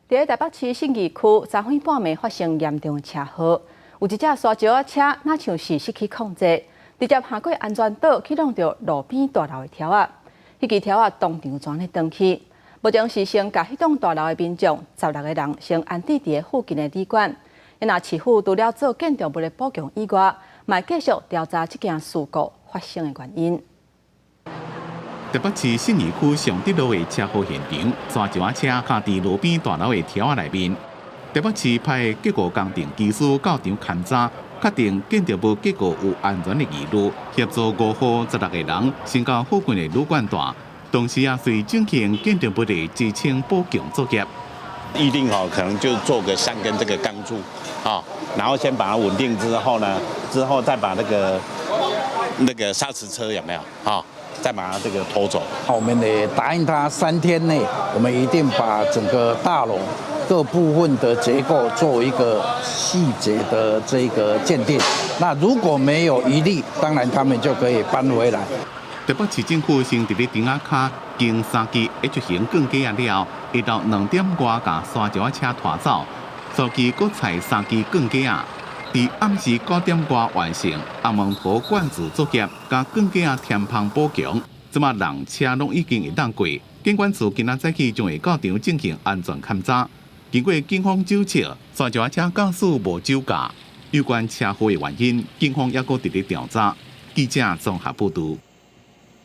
在台北市信义区昨昏半暝发生严重车祸，有一架沙石仔车若像是失去控制，直接下过安全岛去撞到路边大楼的条仔，迄支条仔当场全咧断去。目前是先甲迄栋大楼的民众16个人先安置伫附近的旅馆。因那市府除了做建筑物的补强以外，嘛继续调查这件事故发生的原因。 台北市信义区上德路的车祸现场，沙石仔车卡伫路边大楼的条仔内面。台北市派结构工程技师到场勘查，确定建筑物结构有安全的疑虑，协助5号16个人先到附近的旅馆住，同时也随进行建筑物的支撑补强作业。预定可能就做个3根这个钢柱，然后先把它稳定之后呢，再把那个砂石车有没有再把它这个拖走。我们也答应他3天内，我们一定把整个大楼各部分的结构做一个细节的这个鉴定。那如果没有疑虑，当然他们就可以搬回来。台北市政府先伫咧顶仔卡经3支 H 型钢架了，下到2点外把沙石仔车拖走，早期搁采3支钢架。 伫暗时9点外完成阿蒙坡灌注作业，甲钢架填缝补强，即马人车拢已经会当过。监管处今仔早起将会到场进行安全勘查。经过警方侦测，沙石仔车驾驶无酒驾。有关车祸的原因，警方也搁伫咧调查。记者综合报道。